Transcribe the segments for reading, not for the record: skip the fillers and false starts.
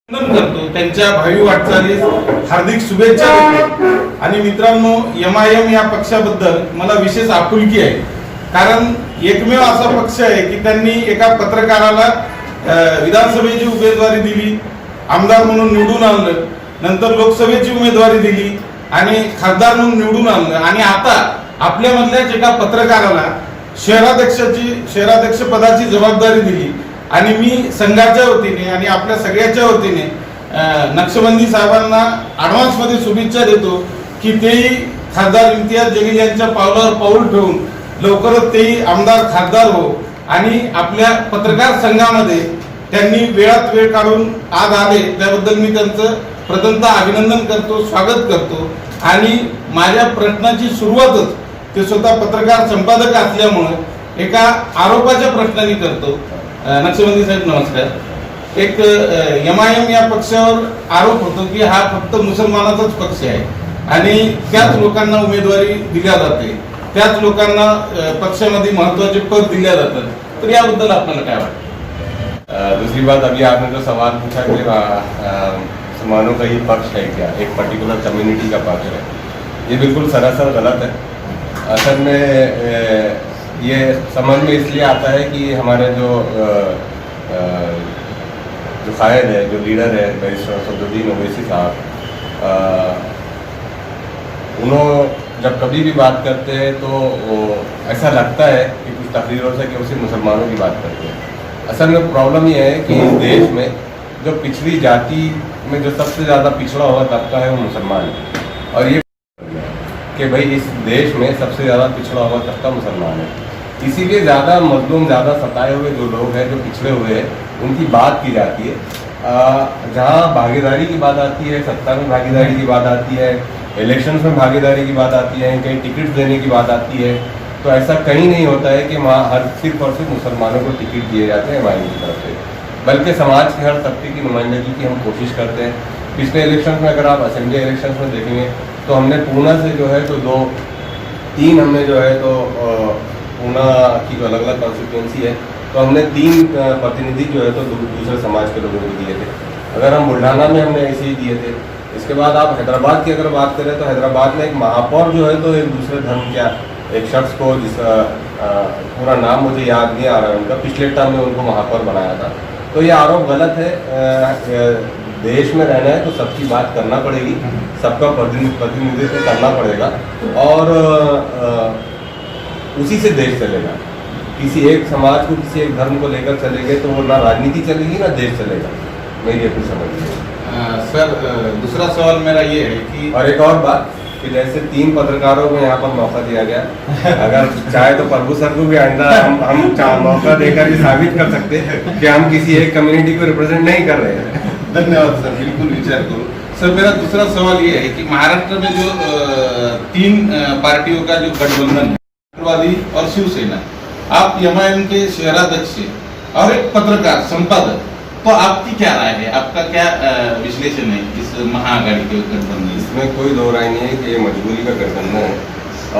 करतो त्यांच्या भावी वाटचालीस हार्दिक शुभेच्छा देतो. आणि मित्रांनो, MIM या पक्षाबद्दल मला विशेष आपुलकी आहे, कारण एकमेव असा पक्ष आहे की त्यांनी एका पत्रकाराला विधानसभेची उमेदवारी दिली, आमदार म्हणून निवडून आणलं, नंतर लोकसभेची उमेदवारी दिली आणि खासदार म्हणून निवडून आणलं, आणि आता आपल्यामधल्याच एका पत्रकाराला शहराध्यक्ष पदाची जबाबदारी दिली. आणि मी संघाच्या वतीने आणि आपल्या सगळ्याच्या वतीने नक्षबंदी साहेबांना ॲडव्हान्समध्ये शुभेच्छा देतो की तेही खासदार इम्तियाज जलील यांच्या पावलावर पाऊल ठेवून लवकरच तेही आमदार खासदार हो. आणि आपल्या पत्रकार संघामध्ये त्यांनी वेळात वेळ काढून आज आले, त्याबद्दल मी त्यांचं प्रथमतः अभिनंदन करतो, स्वागत करतो. आणि माझ्या प्रश्नाची सुरुवातच ते स्वतः पत्रकार संपादक असल्यामुळे एका आरोपाच्या प्रश्नाने करतो. नक्षबंदी साहेब नमस्कार. एक MIM या पक्षावर आरोप होतो की हा फक्त मुसलमानाचाच पक्ष आहे आणि त्याच लोकांना उमेदवारी दिल्या जाते, त्याच लोकांना पक्षामध्ये महत्वाचे पद दिल्या जातात, तर याबद्दल आपल्याला काय वाटतं? दूसरी बात, अभी आपने जो सवाल पूछा कि मुसलमानों का ही पक्ष है क्या, एक पर्टिकुलर कम्युनिटी का पक्ष है, ये बिल्कुल सरासर गलत है. असल में ये समझ में इसलिए आता है कि हमारे जो कायद है, जो लीडर है बैरिस्टर सफदरुद्दीन ओवैसी साहब, उन्होंने जब कभी भी बात करते हैं तो ऐसा लगता है कि कुछ तकरीरों से कि वो सिर्फ मुसलमानों की बात करते हैं. असल में प्रॉब्लम ये है कि इस देश में जो पिछड़ी जाति में जो सबसे ज़्यादा पिछड़ा हुआ तबका है वो मुसलमान है. और ये कि भाई इस देश में सबसे ज़्यादा पिछड़ा हुआ तबका मुसलमान है, इसीलिए ज़्यादा मजलूम, ज़्यादा सताए हुए जो लोग हैं, जो पिछड़े हुए हैं, उनकी बात की जाती है. जहाँ भागीदारी की बात आती है, सत्ता में भागीदारी की बात आती है, इलेक्शंस में भागीदारी की बात आती है, कहीं टिकट देने की बात आती है, तो ऐसा कहीं नहीं होता है कि वहाँ सिर्फ और सिर्फ मुसलमानों को टिकट दिए जाते हैं हमारी तरफ से, बल्कि समाज के हर तबके की नुमाइंदगी की हम कोशिश करते हैं. पिछले इलेक्शन में अगर आप असेंबली इलेक्शन में देखेंगे तो हमने पूना से जो है तो 2-3 हमने जो है तो पूना की जो अलग अलग कॉन्स्टिट्यूंसी है तो हमने 3 प्रतिनिधि जो है तो दूसरे समाज के लोगों को दिए थे. अगर हम बुल्ढाना में हमने ऐसे ही दिए थे. इसके बाद आप हैदराबाद की अगर बात करें तो हैदराबाद में एक महापौर जो है तो एक दूसरे धर्म का एक शख्स को, जिस पूरा नाम मुझे याद नहीं आ रहा है उनका, पिछले टर्म में उनको महापौर बनाया था. तो ये आरोप गलत है. देश में रहना है तो सबकी बात करना पड़ेगी, सबका प्रतिनिधित्व करना पड़ेगा और उसी से देश चलेगा. किसी एक समाज को, किसी एक धर्म को लेकर चलेंगे तो वो ना राजनीति चलेगी ना देश चलेगा. मेरी अपनी समझ है. सर, दूसरा सवाल मेरा ये है कि और एक और बात कि जैसे 3 पत्रकारों को यहाँ पर मौका दिया गया, अगर चाहे तो प्रभु सर को भी आइंदा हम मौका देकर ये साबित कर सकते हैं कि हम किसी एक कम्युनिटी को रिप्रेजेंट नहीं कर रहे हैं. धन्यवाद सर, बिल्कुल विचार करूँ. सर, मेरा दूसरा सवाल ये है कि महाराष्ट्र में जो 3 पार्टियों का जो गठबंधन है, राष्ट्रवादी और शिवसेना, आप MIM के शहराध्यक्ष और एक पत्रकार संपादक, तो आपकी क्या राय है, आपका क्या विश्लेषण है इस महाआघाड़ी के गठबंधन? इसमें कोई दो राय नहीं है कि ये मजबूरी का गठबंधन है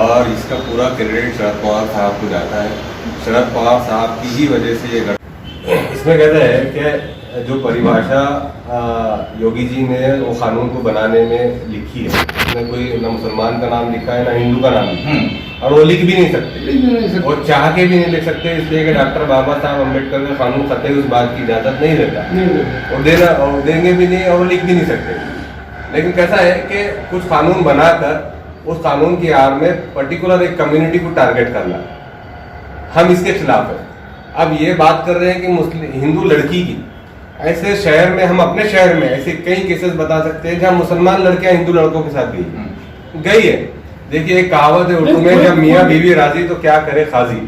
और इसका पूरा क्रेडिट शरद पवार साहब को जाता है. शरद पवार साहब की ही वजह से ये इसमें कहते हैं कि जो परिभाषा योगी जी ने वो कानून को बनाने में लिखी है, उसमें कोई ना मुसलमान का नाम लिखा है ना हिंदू का नाम लिखा है, और वो लिख भी नहीं सकते और चाह के भी नहीं लिख सकते, इसलिए कि डॉक्टर बाबा साहब अम्बेडकर का कानून कतई उस बात की इजाजत नहीं देता और देंगे भी नहीं और लिख भी नहीं सकते. लेकिन कैसा है कि कुछ कानून बनाकर उस कानून की आड़ में पर्टिकुलर एक कम्युनिटी को टारगेट करना, हम इसके खिलाफ है. अब ये बात कर रहे हैं कि मुस्लिम हिंदू लड़की की, ऐसे शहर में, हम अपने शहर में ऐसे कई केसेस बता सकते हैं जहाँ मुसलमान लड़कियां हिंदू लड़कों के साथ गई है. देखिए, एक कहावत है उर्दू में, जब मियाँ बीवी राजी तो क्या करे खाजी.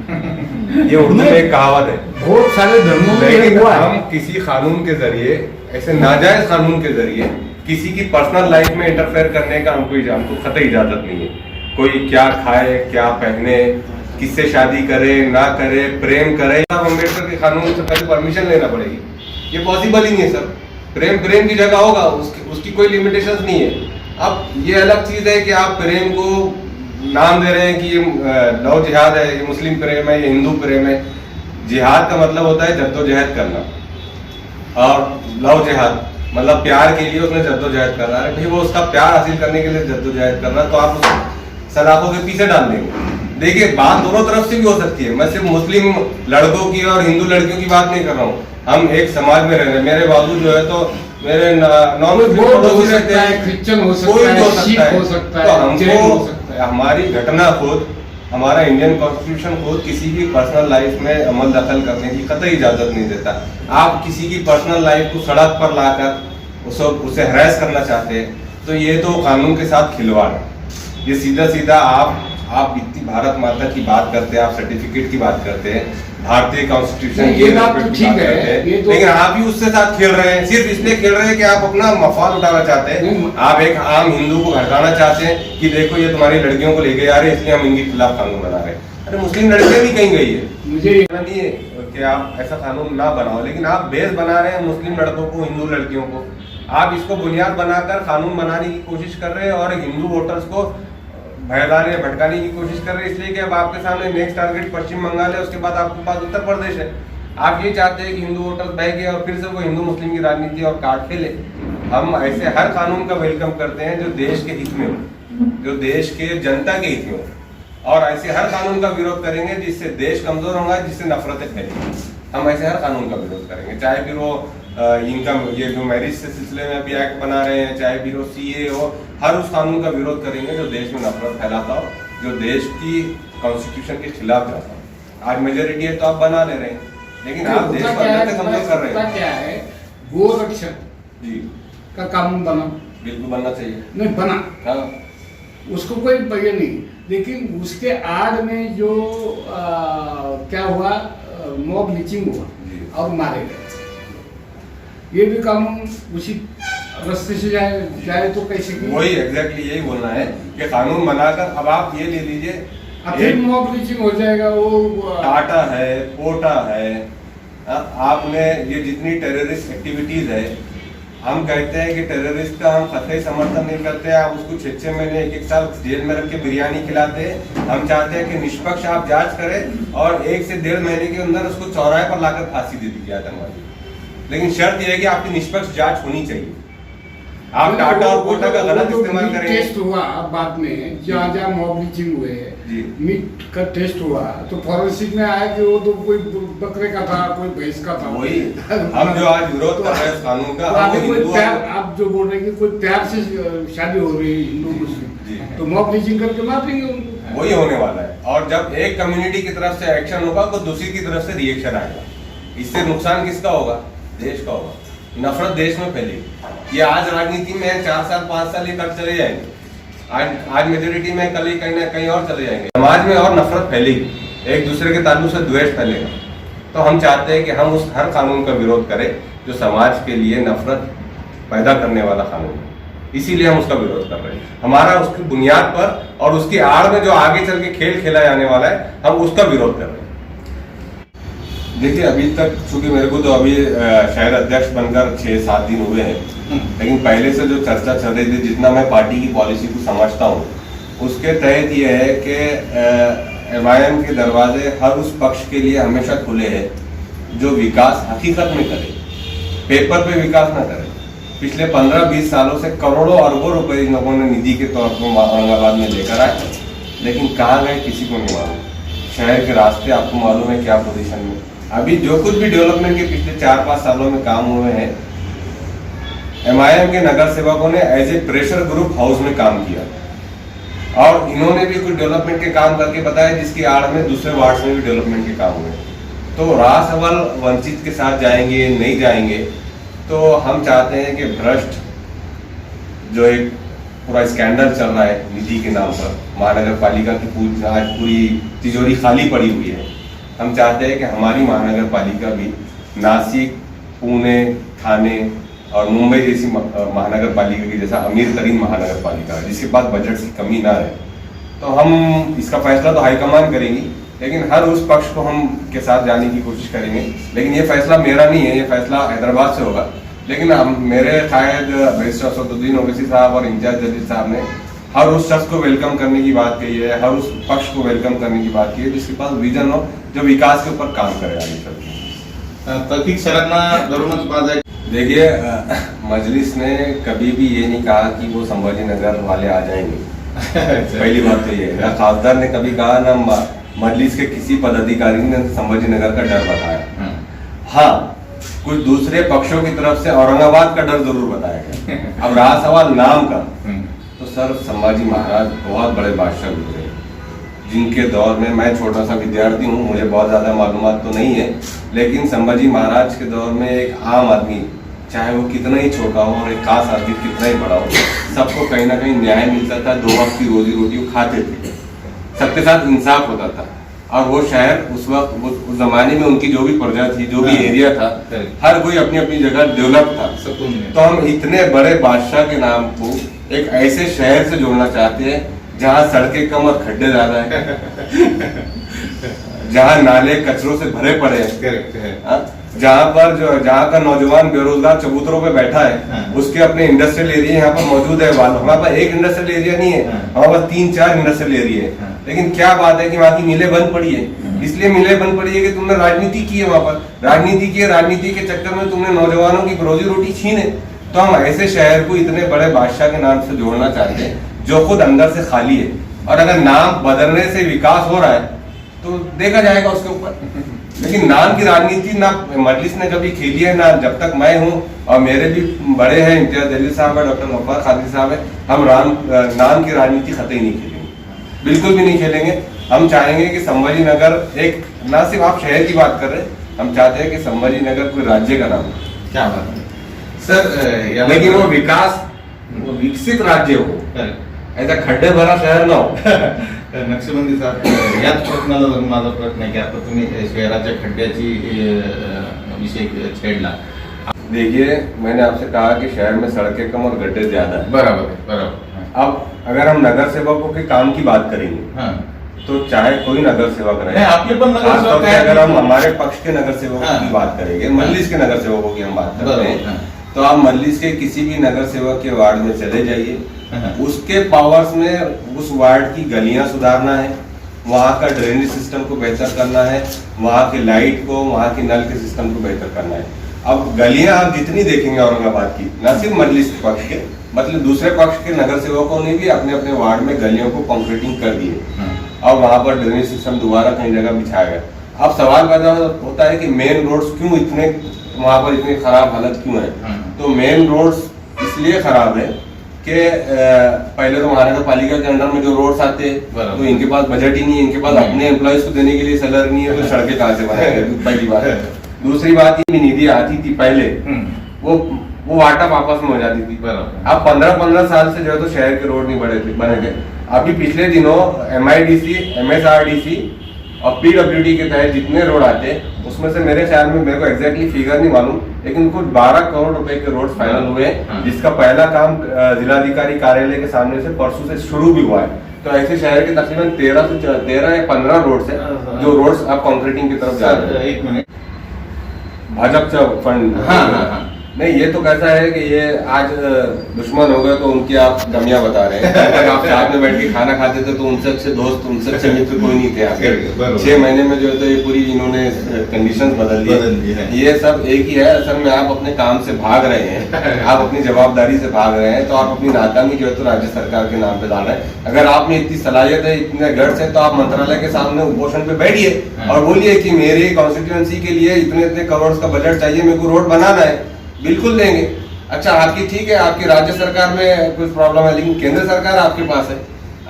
ये उर्दू में एक कहावत है. बहुत सारे धर्मों में हम किसी कानून के जरिए, ऐसे नाजायज कानून के जरिए किसी की पर्सनल लाइफ में इंटरफेयर करने का हमको कतई इजाजत नहीं है. कोई क्या खाए, क्या पहने, किससे शादी करे ना करे, प्रेम करे, अम्बेडकर के कानून से पहले परमिशन लेना पड़ेगी. ये पॉसिबल ही नहीं है सर. प्रेम की जगह होगा, उसकी कोई लिमिटेशंस नहीं है. अब ये अलग चीज है कि आप प्रेम को नाम दे रहे हैं कि ये लव जिहाद है, ये मुस्लिम प्रेम है, ये हिंदू प्रेम है. जिहाद का मतलब होता है जद्दोजहद करना, और लव जिहाद मतलब प्यार के लिए उसने जद्दोजहद कर रहा है, भाई वो उसका प्यार हासिल करने के लिए जद्दोजहद कर रहा है, तो आप उसे सलाखों के पीछे डाल देंगे। देखिए, बात दोनों तरफ से भी हो सकती है। मैं सिर्फ मुस्लिम लड़कों की और हिंदू लड़कियों की बात नहीं कर रहा हूँ। हम एक समाज में रह रहे हैं। मेरे बाबू जो है तो मेरे नॉन मुस्लिम पड़ोसी रहते हैं, क्रिश्चियन हो कोई सकता भी हो है, सिख हो सकता तो है, जैन हो सकता हमको है। हमारी घटना खुद, हमारा इंडियन कॉन्स्टिट्यूशन खुद किसी की पर्सनल लाइफ में अमल दखल करने की कतई इजाजत नहीं देता। आप किसी की पर्सनल लाइफ को सड़क पर लाकर उसे हरास करना चाहते हैं, तो ये तो कानून के साथ खिलवाड़ है। ये सीधा सीधा आप इतनी भारत माता की बात करते हैं, आप सर्टिफिकेट की बात करते हैं, भारतीय कॉन्स्टिट्यूशन नहीं, की ये बात तो respect की ठीक बात है, करते हैं, ये तो- लेकिन आप भी उसके साथ खेल रहे हैं। सिर्फ इसलिए खेल रहे हैं कि आप अपना मफाद उठाना चाहते हैं। नहीं। आप एक आम हिंदू को भड़काना चाहते हैं कि देखो ये तुम्हारी लड़कियों को लेके आ रहे हैं, इसलिए हम इनके खिलाफ कानून बना रहे हैं। अरे मुस्लिम लड़कियां भी कहीं गई है, मुझे ऐसा नहीं है कि आप ऐसा कानून ना बनाओ, लेकिन आप बेस बना रहे हैं मुस्लिम लड़कों को, हिंदू लड़कियों को। आप इसको बुनियाद बनाकर कानून बनाने की कोशिश कर रहे हैं और हिंदू वोटर्स को बहलाने भटकाने की कोशिश कर रहे हैं, इसलिए कि अब आपके सामने नेक्स्ट टारगेट पश्चिम बंगाल है, उसके बाद आपके पास उत्तर प्रदेश है। आप ये चाहते हैं कि हिंदू वोटर्स बह गए और फिर से वो हिंदू मुस्लिम की राजनीति और काट खेले। हम ऐसे हर कानून का वेलकम करते हैं जो देश के हित में हो, जो देश के जनता के हित में हो, और ऐसे हर कानून का विरोध करेंगे जिससे देश कमजोर होगा, जिससे नफरतें फैलेंगी। हम ऐसे हर कानून का विरोध करेंगे, चाहे फिर वो इनकम ये जो मैरिज से सिलसिले में अभी एक्ट बना रहे हैं, चाहे फिर वो सीए हो, हर उस कानून का विरोध करेंगे जो देश में नफरत फैलाता हो, जो देश की कॉन्स्टिट्यूशन के खिलाफ जाता हो। आज मेजोरिटी है तो आप बना ले रहे हैं, लेकिन आप देश को अंदर से कमजोर कर रहे हैं। क्या है, गोरक्षक जी, का कानून बना, बिल्कुल बनना चाहिए। नहीं बना, हाँ, उसको कोई ये नहीं, लेकिन उसके आड़ में जो क्या हुआ, मॉब लिंचिंग हुआ जी। और मारे गए, ये भी कानून उसी रास्ते से जाए तो कैसे की? वही एग्जैक्टली यही बोलना है कि कानून बनाकर अब आप ये ले लीजिए, अब फिर मॉब लिंचिंग हो जाएगा। वो टाटा है, पोटा है, आपने ये जितनी टेररिस्ट एक्टिविटीज है, हम कहते हैं कि टेररिस्ट का हम कतई समर्थन नहीं करते। आप उसको 6 महीने 1 साल जेल में रख के बिरयानी खिलाते हैं। हम चाहते हैं कि निष्पक्ष आप जांच करें और 1 से 1.5 महीने के अंदर उसको चौराहे पर लाकर फांसी दे दी आतंकवादी। लेकिन शर्त यह है कि आपकी निष्पक्ष जांच होनी चाहिए। आप टाटा और कोटा का गलत इस्तेमाल करेंगे। टेस्ट हुआ बाद में, जहाँ जहाँ मॉब लिंचिंग हुए, जी। मीट का टेस्ट हुआ तो फॉरेंसिक में आया कि वो तो कोई बकरे का था, कोई भैंस का था। वही हम जो आज विरोध कर रहे हैं इस कानून का, तो हम आगे कोई हिंदुओं प्यार, को- आप जो बोल रहे हैं कि कोई प्यार से शादी हो रही है हिंदू जी। मुस्लिम, तो मॉब लिंचिंग करके मार देंगे उनको। वही होने वाला है। और जब एक कम्युनिटी की तरफ से एक्शन होगा तो दूसरी की तरफ से रिएक्शन आएगा। इससे नुकसान किसका होगा? देश का होगा। नफरत देश में फैलेगी। ये आज राजनीति में 4 साल 5 साल ये कब चले जाएंगे, आज मेजोरिटी में कल ही कहीं ना कहीं और चले जाएंगे। समाज में और नफरत फैलेगी, एक दूसरे के ताल्लुक से द्वेष फैलेगा। तो हम चाहते हैं कि हम उस हर कानून का विरोध करें जो समाज के लिए नफरत पैदा करने वाला कानून है। इसीलिए हम उसका विरोध कर रहे हैं। हमारा उसकी बुनियाद पर और उसकी आड़ में जो आगे चल के खेल खेला जाने वाला है, हम उसका विरोध कर रहे हैं। देखिए, अभी तक चूंकि मेरे को तो अभी शहर अध्यक्ष बनकर 6-7 दिन हुए हैं, लेकिन पहले से जो चर्चा चल रही थी, जितना मैं पार्टी की पॉलिसी को समझता हूँ, उसके तहत ये है कि एमआईएम के दरवाजे हर उस पक्ष के लिए हमेशा खुले हैं जो विकास हकीकत में करे, पेपर पे विकास ना करे। पिछले 15-20 सालों से करोड़ों अरबों रुपए इन लोगों ने निधि के तौर पर औरंगाबाद में लेकर आए, लेकिन कहाँ गए किसी को नहीं मालूम। शहर के रास्ते आपको मालूम है क्या पोजीशन में। अभी जो कुछ भी डेवलपमेंट के पिछले 4-5 सालों में काम हुए हैं, एमआईएम के नगर सेवकों ने as a pressure group house में काम किया और इन्होंने भी कुछ डेवलपमेंट के काम करके बताया, जिसकी आड़ में दूसरे वार्ड में भी डेवलपमेंट के काम हुए। तो रास अव्वल वंचित के साथ जाएंगे नहीं जाएंगे। तो हम चाहते हैं कि भ्रष्ट जो एक पूरा स्कैंडल चल रहा है निधि के नाम पर, महानगर पालिका की आज पूरी तिजोरी खाली पड़ी हुई है। हम चाहते हैं कि हमारी महानगर पालिका भी नासिक, पुणे, ठाणे और मुंबई जैसी महानगर पालिका की जैसा अमीर तरीन महानगर पालिका है, जिसके पास बजट की कमी ना रहे। तो हम इसका फैसला तो हाईकमान करेंगी, लेकिन हर उस पक्ष को हम के साथ जाने की कोशिश करेंगे। लेकिन ये फैसला मेरा नहीं है, ये फैसला हैदराबाद से होगा। लेकिन हम मेरे शायद बैरिस्टर असदुद्दीन ओवैसी साहब और इंचार्ज जजेस साहब ने हर उस शख्स को वेलकम करने की बात कही है, हर उस पक्ष को वेलकम करने की बात की है जिसके पास विजन हो, जो विकास के ऊपर काम करे आगे चल के। तौफिक सरांना धरूनच माझा देखिए, मजलिस ने कभी भी ये नहीं कहा कि वो संभाजी नगर वाले आ जाएंगे। पहली बात तो ये है, खासदार ने कभी कहा ना मजलिस के किसी पदाधिकारी ने संभाजी नगर का डर बताया। हाँ, कुछ दूसरे पक्षों की तरफ से औरंगाबाद का डर जरूर बताया गया। अब रहा सवाल नाम का, तो सर संभाजी महाराज बहुत बड़े बादशाह गुजरे, जिनके दौर में मैं छोटा सा विद्यार्थी हूँ, मुझे बहुत ज्यादा मालूमात तो नहीं है, लेकिन संभाजी महाराज के दौर में एक आम आदमी, चाहे वो कितना ही छोटा हो और एक खास आदमी कितना ही बड़ा हो, सबको कहीं ना कहीं न्याय मिलता था, 2 वक्त की रोजी रोटी वो खाते थे, सबके साथ इंसाफ होता था। और वो शहर उस वक्त उस जमाने में उनकी जो भी प्रजा थी, जो भी एरिया था, हर कोई अपनी अपनी जगह डेवलप था। तो हम इतने बड़े बादशाह के नाम को एक ऐसे शहर से जोड़ना चाहते हैं जहाँ सड़कें कम और खड्डे ज्यादा है, जहाँ नाले कचरों से भरे पड़े हैं, जहाँ का नौजवान बेरोजगार चबूतरों पे बैठा है, उसके अपने इंडस्ट्रियल एरिया यहाँ पर मौजूद है। हमारे पास एक इंडस्ट्रियल एरिया नहीं है, हमारे पास 3-4 इंडस्ट्रियल एरिया है। लेकिन क्या बात है कि वहाँ की मिलें बंद पड़ी है। इसलिए मिलें बंद पड़ी है कि तुमने राजनीति की है, वहाँ पर राजनीति की है, राजनीति के चक्कर में तुमने नौजवानों की रोजी रोटी छीने। तो हम ऐसे शहर को इतने बड़े बादशाह के नाम से जोड़ना चाहते हैं जो खुद अंदर से खाली है, और अगर नाम बदलने से विकास हो रहा है तो देखा जाएगा उसके ऊपर। लेकिन नाम की राजनीति ना मजलिस ने कभी खेली है, ना जब तक मैं हूँ, और मेरे भी बड़े हैं इम्तियाज जलील साहब है, डॉक्टर गफ्फार खालिद साहब है, हम नाम की राजनीति कतई नहीं खेलेंगे, बिल्कुल भी नहीं खेलेंगे। हम चाहेंगे कि संभाजी नगर एक, ना सिर्फ आप शहर की बात कर रहे हैं, हम चाहते हैं कि संभाजी नगर कोई राज्य का नाम हो। क्या बात है सर, लेकिन वो विकास, वो विकसित राज्य हो, ऐसा खड्डे भरा शहर ना हो। नक्षबंदी साहेब, याच प्रश्नाला धरून माझा प्रश्न आहे की आता तुम्ही शहराच्या खड्ड्याची विषय छेडला। देखिए, मैंने आपसे कहा कि शहर में सड़कें कम और गड्ढे ज्यादा है। बराबर है, बराबर। अब अगर हम नगर सेवकों के काम की बात करेंगे, हाँ, तो चाहे कोई नगर सेवक रहे, आपके पण नगर खासतौर सेवक पे है, अगर हम हमारे पक्ष के नगर सेवकों हाँ, की बात करेंगे, मजलिस के नगर सेवकों की हम बात करते बराबर, हैं, हाँ, तो आप मजलिस के किसी भी नगर सेवक के वार्ड में चले जाइए, उसके पावर्स में उस वार्ड की गलियां सुधारना है, वहाँ का ड्रेनेज सिस्टम को बेहतर करना है, वहाँ के लाइट को, वहाँ के नल के सिस्टम को बेहतर करना है। अब गलियां आप जितनी देखेंगे औरंगाबाद की, न सिर्फ मजलिस के पक्ष के, मतलब दूसरे पक्ष के नगर सेवकों ने भी अपने अपने वार्ड में गलियों को कंक्रीटिंग कर दी है, और वहाँ पर ड्रेनेज सिस्टम दोबारा कई जगह बिछाया गया। अब सवाल पैदा होता है कि मेन रोड्स क्यों इतने, वहाँ पर इतनी खराब हालत क्यों है? तो मेन रोड्स इसलिए खराब है कि पहले तो महानगर पालिका के अंडर में जो रोड्स आते हैं, तो इनके पास बजट ही नहीं है, इनके पास अपने एम्प्लॉयज को देने के लिए सैलरी नहीं है, तो सड़कें कहाँ से बनाएंगे? पहली बात। दूसरी बात, ये निधि आती थी पहले, वो वाटअप आपस में हो जाती थी। अब 15-15 साल से जो है तो शहर के रोड नहीं बने थे। अभी पिछले दिनों MIDC, MSRDC और PWD के तहत जितने रोड आते हैं, उसमें से मेरे ख्याल में, मेरे को एग्जैक्टली फिगर नहीं मालूम, लेकिन कुछ 12 करोड़ रुपए के रोड फाइनल हुए, जिसका पहला काम जिलाधिकारी कार्यालय के सामने से परसों से शुरू भी हुआ है। तो ऐसे शहर के तकरीबन 13 या 15 रोड है जो रोड्स अब कंक्रीटिंग की तरफ जा रहे हैं। एक मिनट, भाजपा फंड, नहीं, ये तो कैसा है कि ये आज दुश्मन हो गए तो उनकी आप गमियां बता रहे हैं। जब तक आप साथ में बैठ के खाना खाते थे तो उनसे अच्छे दोस्त, उनसे अच्छे मित्र कोई नहीं थे आपके। 6 महीने में जो है तो ये पूरी इन्होंने कंडीशंस बदल दी है। ये सब एक ही है, असल में आप अपने काम से भाग रहे हैं, आप अपनी जवाबदारी से भाग रहे हैं, तो आप अपनी नाकामी जो है तो राज्य सरकार के नाम पे डाल रहे हैं। अगर आप में इतनी सलाहियत है, इतने गट्स है, तो आप मंत्रालय के सामने उपोषण पे बैठिए और बोलिए कि मेरे कॉन्स्टिट्यूएंसी के लिए इतने करोड़ का बजट चाहिए, मेरे को रोड बनाना है, बिल्कुल देंगे। अच्छा, आपकी ठीक है, आपकी राज्य सरकार में कुछ प्रॉब्लम है, लेकिन केंद्र सरकार आपके पास है,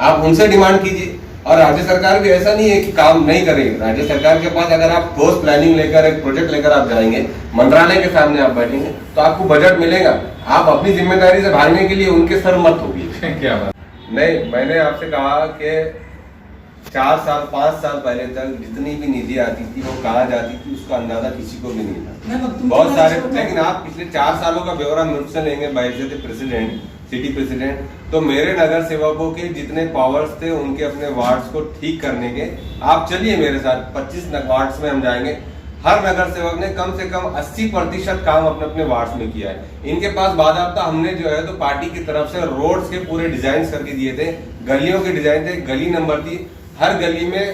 आप उनसे डिमांड कीजिए। और राज्य सरकार भी ऐसा नहीं है कि काम नहीं करेगी। राज्य सरकार के पास अगर आप ठोस प्लानिंग लेकर, एक प्रोजेक्ट लेकर आप जाएंगे, मंत्रालय के सामने आप बैठेंगे, तो आपको बजट मिलेगा। आप अपनी जिम्मेदारी से भागने के लिए उनके सर मत होगी। क्या बात? नहीं, मैंने आपसे कहा कि 4 साल 5 साल पहले तक जितनी भी निधि आती थी वो कहाँ जाती थी उसका अंदाजा किसी को भी नहीं था। बहुत सारे, लेकिन आप पिछले 4 सालों का ब्यौरा मुझसे लेंगे, बाइज्जत प्रेसिडेंट, सिटी प्रेसिडेंट, तो मेरे नगर सेवकों के जितने पावर्स थे उनके अपने वार्ड्स को ठीक करने के, आप चलिए मेरे साथ 25 वार्ड्स में हम जाएंगे। हर नगर सेवक ने कम से कम 80% काम अपने अपने वार्ड्स में किया है। इनके पास बाकायदा हमने जो है तो पार्टी की तरफ से रोड्स के पूरे डिजाइन करके दिए थे, गलियों के डिजाइन थे, गली नंबर थी, हर गली में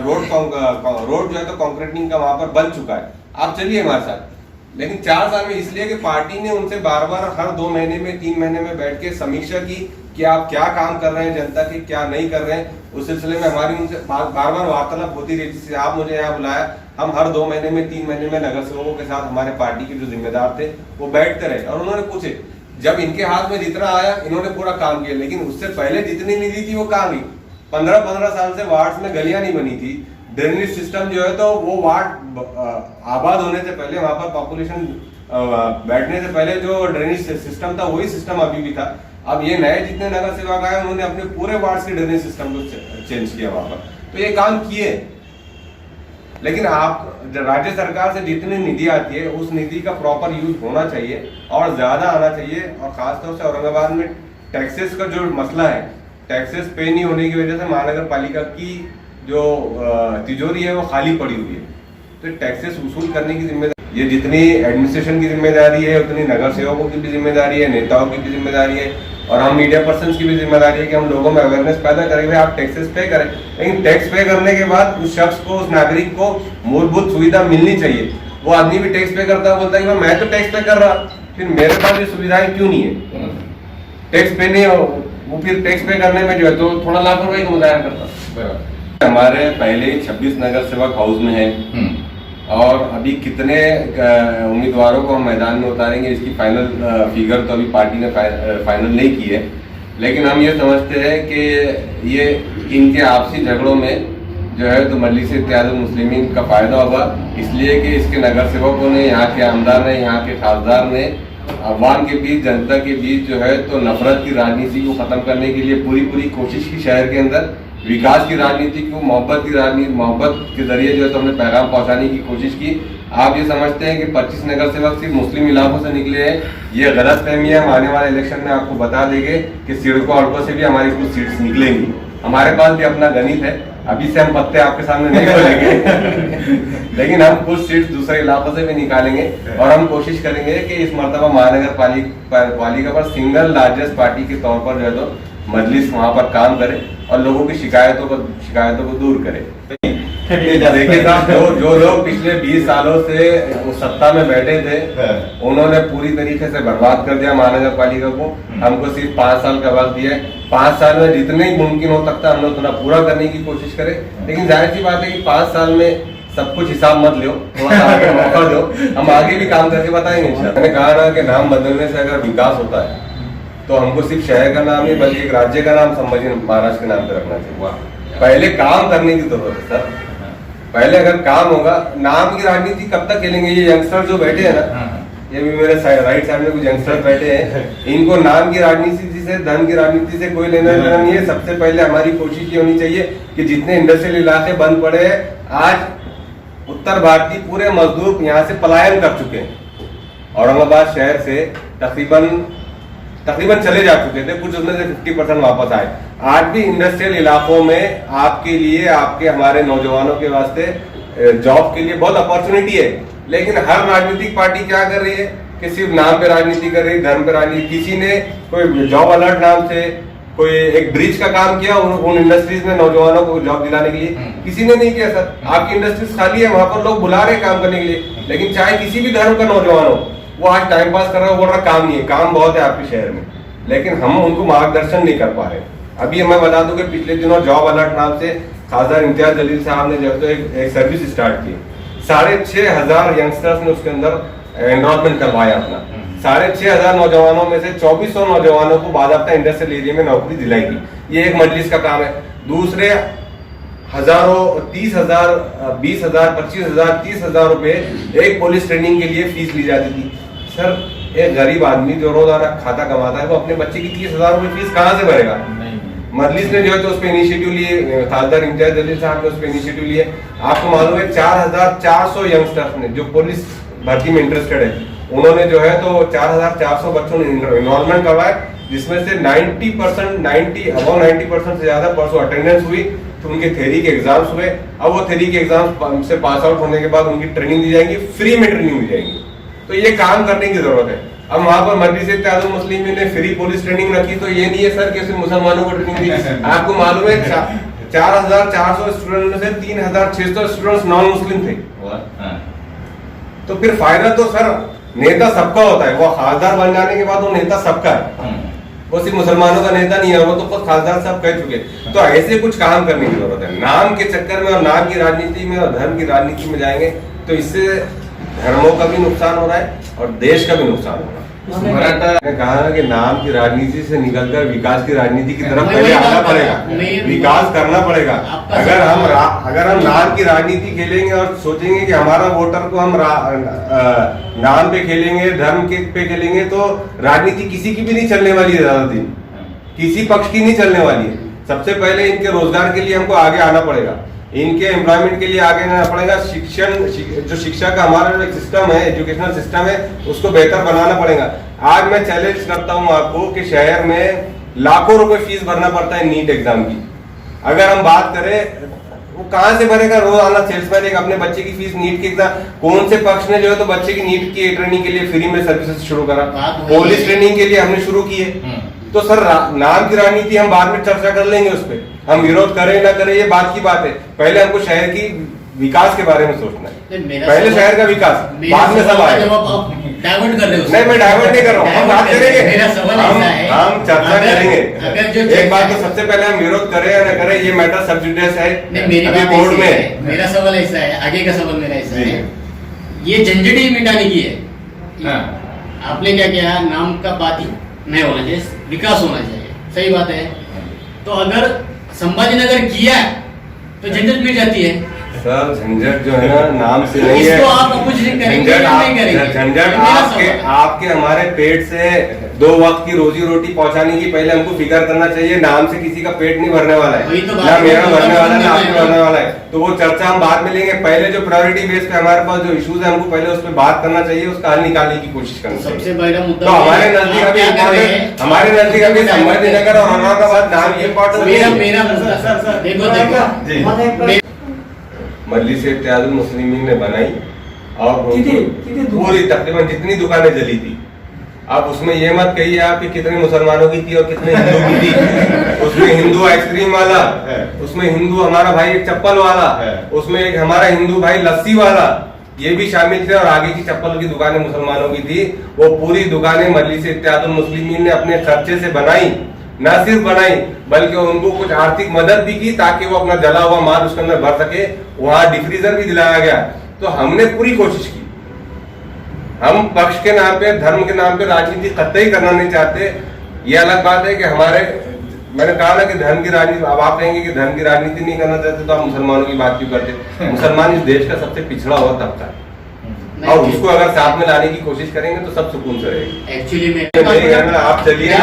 रोड जो है तो कंक्रीटिंग का वहां पर बन चुका है। आप चलिए हमारे साथ, लेकिन 4 साल में इसलिए कि पार्टी ने उनसे बार बार हर 2 महीने में 3 महीने में बैठ के समीक्षा की कि आप क्या काम कर रहे हैं जनता की, क्या नहीं कर रहे हैं। उस सिलसिले में हमारी उनसे बार बार वार्तालाप होती रही। जैसे आप मुझे यहाँ बुलाया, हम हर 2 महीने में 3 महीने में नगर सेवकों के साथ हमारे पार्टी के जो जिम्मेदार थे वो बैठते रहे और उन्होंने पूछे। जब इनके हाथ में जितना आया इन्होंने पूरा काम किया, लेकिन उससे पहले जितनी निधि थी वो कहाँ गई? 15-15 साल से वार्ड में गलियां नहीं बनी थी। ड्रेनेज सिस्टम जो है तो वो वार्ड आबाद होने से पहले, वहां पर पॉपुलेशन बैठने से पहले जो ड्रेनेज सिस्टम था वही सिस्टम अभी भी था। अब ये नए जितने नगर सेवक आए उन्होंने अपने पूरे वार्ड के ड्रेनेज सिस्टम को चेंज किया वहां पर, तो ये काम किए। लेकिन आप राज्य सरकार से जितनी निधि आती है उस निधि का प्रॉपर यूज होना चाहिए और ज्यादा आना चाहिए। और खासतौर से औरंगाबाद में टैक्सेस का जो मसला है, टैक्सेस पे नहीं होने की वजह से महानगर पालिका की जो तिजोरी है वो खाली पड़ी हुई है। तो टैक्सेस वसूल करने की जिम्मेदारी, ये जितनी एडमिनिस्ट्रेशन की जिम्मेदारी है उतनी नगर सेवकों की भी जिम्मेदारी है, नेताओं की भी जिम्मेदारी है और हम मीडिया पर्सन की भी जिम्मेदारी है कि हम लोगों में अवेयरनेस पैदा करेंगे। आप टैक्सेस पे करें, लेकिन टैक्स पे करने के बाद उस शख्स को, उस नागरिक को मूलभूत सुविधा मिलनी चाहिए। वो आदमी भी टैक्स पे करता है, बोलता है कि मैं तो टैक्स पे कर रहा, फिर मेरे पास ये सुविधाएं क्यों नहीं है? टैक्स पे नहीं हो, वो फिर टैक्स पे करने में जो है तो थोड़ा लापरवाही का मुजाहरा करता। हमारे पहले 26 नगर सेवक हाउस में है और अभी कितने उम्मीदवारों को हम मैदान में उतारेंगे इसकी फाइनल फिगर तो अभी पार्टी ने फाइनल नहीं की है। लेकिन हम ये समझते हैं कि ये इनके आपसी झगड़ों में जो है तो मजलिस इत्तेहाद मुस्लिमीन का फायदा होगा, इसलिए कि इसके नगर सेवकों ने, यहाँ के आमदार ने, यहाँ के खासदार ने अवाम के बीच, जनता के बीच जो है तो नफरत की राजनीति को खत्म करने के लिए पूरी कोशिश की। शहर के अंदर विकास की राजनीति को, मोहब्बत की राजनीति, मोहब्बत के जरिए जो है तो हमने पैगाम पहुंचाने की कोशिश की। आप ये समझते हैं कि 25 नगर सेवक सिर्फ मुस्लिम इलाकों से निकले हैं, ये गलत फहमी है। हम आने वाले इलेक्शन में आपको बता देंगे कि सिडको हड़कों से भी हमारी कुछ सीट्स निकलेंगी। हमारे पास भी अपना गणित है, अभी से हम पत्ते आपके सामने नहीं खोलेंगे लेकिन हम कुछ सीट्स दूसरे इलाकों से भी निकालेंगे और हम कोशिश करेंगे कि इस मर्तबा महानगर पालिका पर सिंगल लार्जेस्ट पार्टी के तौर पर जो है तो मजलिस वहां पर काम करे और लोगों की शिकायतों को दूर करे। देखिए साहब, जो लोग पिछले 20 सालों से उस सत्ता में बैठे थे उन्होंने पूरी तरीके से बर्बाद कर दिया महानगर पालिका को। हमको सिर्फ 5 साल का वक्त दिया है, 5 साल में जितने ही मुमकिन हो सकता है हम लोग उतना पूरा करने की कोशिश करें। लेकिन जाहिर सी बात है कि 5 साल में सब कुछ हिसाब मत लो, थोड़ा सा आगे मौका दो, हम आगे भी काम करके बताएंगे। मैंने कहा ना कि नाम बदलने से अगर विकास होता है तो हमको सिर्फ शहर का नाम नहीं बल्कि एक राज्य का नाम संभाजी महाराज के नाम पे रखना चाहिए। पहले काम करने की जरूरत है सर, पहले अगर काम होगा। नाम की राजनीति कब तक खेलेंगे? ये यंगस्टर जो बैठे हैं ना, ये भी मेरे राइट साइड में कुछ यंगस्टर बैठे हैं, इनको नाम की राजनीति से, धन की राजनीति से कोई लेना देना नहीं है। सबसे पहले हमारी कोशिश ये होनी चाहिए कि जितने इंडस्ट्रियल इलाके बंद पड़े हैं, आज उत्तर भारतीय पूरे मजदूर यहाँ से पलायन कर चुके हैं। औरंगाबाद शहर से तकरीबन चले जा चुके थे, कुछ उसमें से 50% वापस आए। आज भी इंडस्ट्रियल इलाकों में आपके लिए, आपके हमारे नौजवानों के वास्ते जॉब के लिए बहुत अपॉर्चुनिटी है। लेकिन हर राजनीतिक पार्टी क्या कर रही है कि सिर्फ नाम पे राजनीति कर रही है, धर्म पे राजनीति। किसी ने कोई जॉब अलर्ट नाम से कोई एक ब्रिज का काम किया उन इंडस्ट्रीज में नौजवानों को जॉब दिलाने के लिए, किसी ने नहीं किया सर। आपकी इंडस्ट्रीज खाली है, वहां पर लोग बुला रहे काम करने के लिए, लेकिन चाहे किसी भी धर्म का नौजवान हो, वो आज टाइम पास कर रहा है, बोल रहा काम नहीं है। काम बहुत है आपके शहर में, लेकिन हम उनको मार्गदर्शन नहीं कर पा रहे। अभी मैं बता दूं कि पिछले दिनों जॉब अलर्ट नाम से खासदार इम्तियाज जलील साहब ने जब तो एक सर्विस स्टार्ट की, 6,500 यंगस्टर्स ने उसके अंदर एनरोलमेंट करवाया अपना। 6,500 नौजवानों में से 2400 नौजवानों को बाकायदा इंडस्ट्रियल एरिया में नौकरी दिलाई गई। ये एक मजलिस का काम है। दूसरे हजारों, 30,000, 20,000, 25,000, 30,000 रुपए एक पुलिस ट्रेनिंग के लिए फीस ली जाती थी। सर, एक गरीब आदमी जो रोजाना खाता कमाता है वो अपने बच्चे की 30,000 रुपए फीस कहाँ से भरेगा? मजलिस ने जो है तो उस पर इनिशिएटिव लिए, खासदार इम्तियाज जलील साहब ने उस पर इनिशिएटिव लिए। आपको मालूम है 4,400 यंगस्टर्स ने जो पुलिस भर्ती में इंटरेस्टेड है, उन्होंने जो है तो 4,400 बच्चों ने इनरोलमेंट करवाया, जिसमें से 90% से ज्यादा परसों अटेंडेंस हुई। तो उनके थ्योरी के एग्जाम्स हुए। अब वो थ्योरी के एग्जाम से पास आउट होने के बाद उनकी ट्रेनिंग दी जाएगी, फ्री में ट्रेनिंग दी जाएगी। तो ये काम करने की जरूरत है। अब वहां पर मजलिस इत्तेहाद मुस्लिमीन ने फ्री पुलिस ट्रेनिंग रखी, तो ये नहीं है सर कि सिर्फ मुसलमानों को ट्रेनिंग दी। आपको मालूम है 4,400 स्टूडेंट में से 3,600 स्टूडेंट्स नॉन मुस्लिम थे। तो फिर फायदा तो सर नेता सबका होता है, वो खासदार बन जाने के बाद वो नेता सबका है, वो सिर्फ मुसलमानों का नेता नहीं है, वो तो खुद खासदार सब कह चुके। तो ऐसे कुछ काम करने की जरूरत है। नाम के चक्कर में और नाम की राजनीति में और धर्म की राजनीति में जाएंगे तो इससे धर्मों का भी नुकसान हो रहा है और देश का भी नुकसान हो रहा है। मैंने कहा कि नाम की राजनीति से निकलकर विकास की राजनीति की तरफ पहले आना पड़ेगा, विकास करना पड़ेगा। अगर हम नाम की राजनीति खेलेंगे और सोचेंगे कि हमारा वोटर को हम नाम पे खेलेंगे, धर्म के पे खेलेंगे, तो राजनीति किसी की भी नहीं चलने वाली है, ज्यादा दिन किसी पक्ष की नहीं चलने वाली है। सबसे पहले इनके रोजगार के लिए हमको आगे आना पड़ेगा, इनके एम्प्लॉयमेंट के लिए आगे आना पड़ेगा। जो शिक्षा का हमारा जो सिस्टम है, एजुकेशनल सिस्टम है, उसको बेहतर बनाना पड़ेगा। आज मैं चैलेंज करता हूं आपको कि शहर में लाखों रुपए फीस भरना पड़ता है नीट एग्जाम की। अगर हम बात करें वो कहां से भरेगा? रोज आना सेल्समैन एक अपने बच्चे की फीस नीट की एग्जाम, कौन से पक्ष ने जो है तो बच्चे की नीट की ट्रेनिंग के लिए फ्री में सर्विसेज शुरू करा, पुलिस ट्रेनिंग के लिए हमने शुरू किए। तो सर नाम की राजनीति हम बाद में चर्चा कर लेंगे, उस पर हम विरोध करें ना करें ये बात की बात है। पहले हमको शहर की विकास के बारे में सोचना है, पहले शहर का विकास, बाद में सब आएगा। डाइवर्ट कर रहे हो? नहीं, मैं डाइवर्ट नहीं कर रहा हूँ, हम बात करेंगे, मेरा सवाल ऐसा है, हम चर्चा करेंगे। अगर जो एक बात तो सबसे पहले हम विरोध करें या न करें, ये मैटर सब जुडिस है, नहीं, मेरी अभी बात कोर्ट ऐसी में। है, मेरा सवाल ऐसा है, आगे का सवाल मेरा ऐसा है, ये झंझट ही मिटाने की है। आपने क्या किया, नाम का बात ही नहीं होना चाहिए, विकास होना चाहिए, सही बात है। तो अगर संभाजीनगर किया तो झंझट मिट जाती है। सर झंझट जो है ना नाम से नहीं है, इसको आप अपोजिशन करेंगे या नहीं करेंगे? झंझट आपके हमारे पेट से 2 वक्त की रोजी रोटी पहुंचाने की पहले हमको फिक्र करना चाहिए। नाम से किसी का पेट नहीं भरने वाला है, ना मेरा भरने वाला है ना आपका भरने वाला है। तो वो चर्चा हम बाद में लेंगे, पहले जो प्रायोरिटी बेस पे हमारे पास जो इश्यूज है हमको पहले उस पर बात करना चाहिए, उसका हल निकालने की कोशिश करनी चाहिए। सबसे बड़ा मुद्दा तो हमारे नजदीक अभी संभाजीनगर और औरंगाबाद नाम ये इम्पोर्टेंट। मेरा मुद्दा देखो मजलिस इत्तेहादुल मुस्लिमीन ने बनाई और पूरी तकरीबन जितनी दुकानें जली थी, आप उसमें ये मत कहिए आप कि कितने मुसलमानों की थी और कितने हिंदू की थी। उसमें हिंदू आइसक्रीम वाला, उसमें हिंदू हमारा भाई एक चप्पल वाला, उसमें एक हमारा हिंदू भाई लस्सी वाला, ये भी शामिल थे। और आगे की चप्पल की दुकानें मुसलमानों की थी। वो पूरी दुकानें मजलिस इत्तेहादुल मुस्लिमीन ने अपने खर्चे से बनाई, न सिर्फ बनाई बल्कि उनको कुछ आर्थिक मदद भी की ताकि वो अपना जला हुआ माल उसके अंदर भर सके। वहां डिफ्रीजर भी दिलाया गया। तो हमने पूरी कोशिश की। हम पक्ष के नाम पे, धर्म के नाम पे राजनीति कतई करना नहीं चाहते। ये अलग बात है कि हमारे, मैंने कहा ना कि धर्म की राजनीति, अब आप कहेंगे कि धर्म की राजनीति नहीं करना चाहते तो आप मुसलमानों की बात क्यों करते? मुसलमान इस देश का सबसे पिछड़ा हुआ तबका है और उसको अगर साथ में लाने की कोशिश करेंगे तो सब सुकून से रहेगी। एक्चुअली में आप चलिए,